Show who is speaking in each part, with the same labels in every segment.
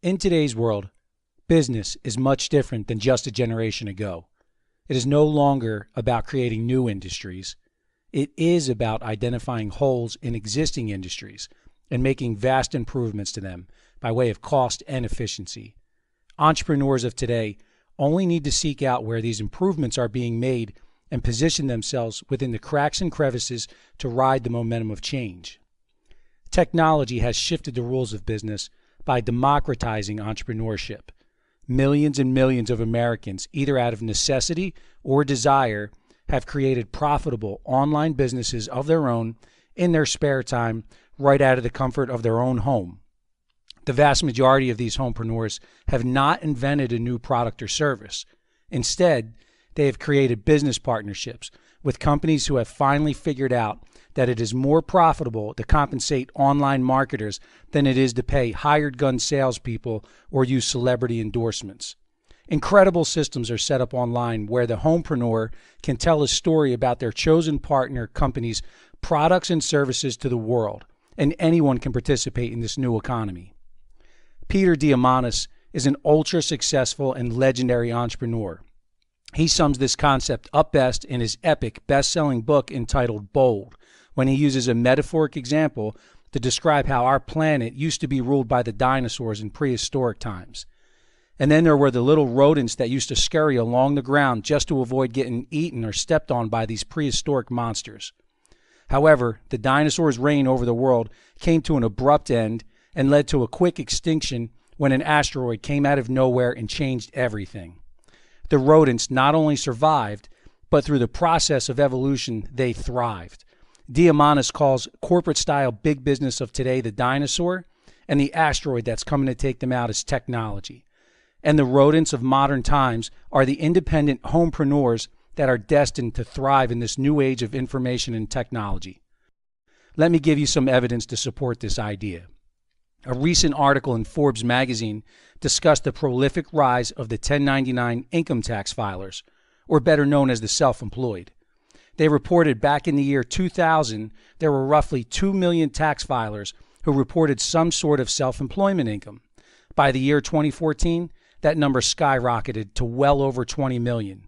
Speaker 1: In today's world, business is much different than just a generation ago. It is no longer about creating new industries. It is about identifying holes in existing industries and making vast improvements to them by way of cost and efficiency. Entrepreneurs of today only need to seek out where these improvements are being made and position themselves within the cracks and crevices to ride the momentum of change. Technology has shifted the rules of business by democratizing entrepreneurship. Millions and millions of Americans, either out of necessity or desire, have created profitable online businesses of their own in their spare time, right out of the comfort of their own home. The vast majority of these homepreneurs have not invented a new product or service. Instead, they have created business partnerships with companies who have finally figured out that it is more profitable to compensate online marketers than it is to pay hired gun salespeople or use celebrity endorsements. Incredible systems are set up online where the homepreneur can tell a story about their chosen partner company's products and services to the world, and anyone can participate in this new economy. Peter Diamandis is an ultra-successful and legendary entrepreneur. He sums this concept up best in his epic best-selling book entitled Bold, when he uses a metaphoric example to describe how our planet used to be ruled by the dinosaurs in prehistoric times. And then there were the little rodents that used to scurry along the ground just to avoid getting eaten or stepped on by these prehistoric monsters. However, the dinosaurs' reign over the world came to an abrupt end and led to a quick extinction when an asteroid came out of nowhere and changed everything. The rodents not only survived, but through the process of evolution, they thrived. Diamandis calls corporate-style big business of today the dinosaur, and the asteroid that's coming to take them out is technology. And the rodents of modern times are the independent homepreneurs that are destined to thrive in this new age of information and technology. Let me give you some evidence to support this idea. A recent article in Forbes magazine discussed the prolific rise of the 1099 income tax filers, or better known as the self-employed. They reported back in the year 2000, there were roughly 2 million tax filers who reported some sort of self-employment income. By the year 2014, that number skyrocketed to well over 20 million.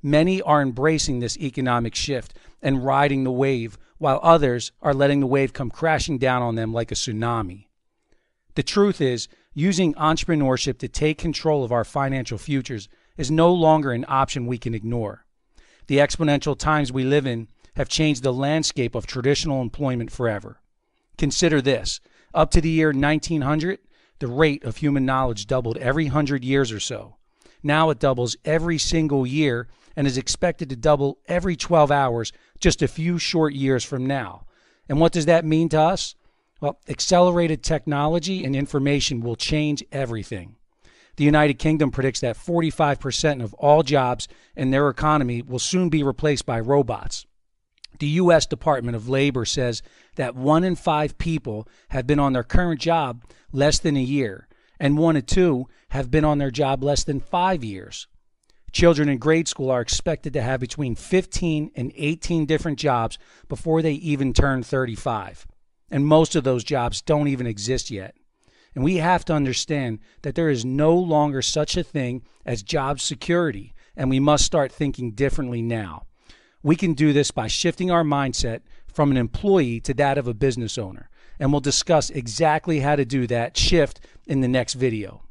Speaker 1: Many are embracing this economic shift and riding the wave, while others are letting the wave come crashing down on them like a tsunami. The truth is, using entrepreneurship to take control of our financial futures is no longer an option we can ignore. The exponential times we live in have changed the landscape of traditional employment forever. Consider this. Up to the year 1900, the rate of human knowledge doubled every 100 years or so. Now it doubles every single year and is expected to double every 12 hours just a few short years from now. And what does that mean to us? Well, accelerated technology and information will change everything. The United Kingdom predicts that 45% of all jobs in their economy will soon be replaced by robots. The U.S. Department of Labor says that 1 in 5 people have been on their current job less than a year, and 1 in 2 have been on their job less than 5 years. Children in grade school are expected to have between 15 and 18 different jobs before they even turn 35. And most of those jobs don't even exist yet. And we have to understand that there is no longer such a thing as job security, and we must start thinking differently now. We can do this by shifting our mindset from an employee to that of a business owner, and we'll discuss exactly how to do that shift in the next video.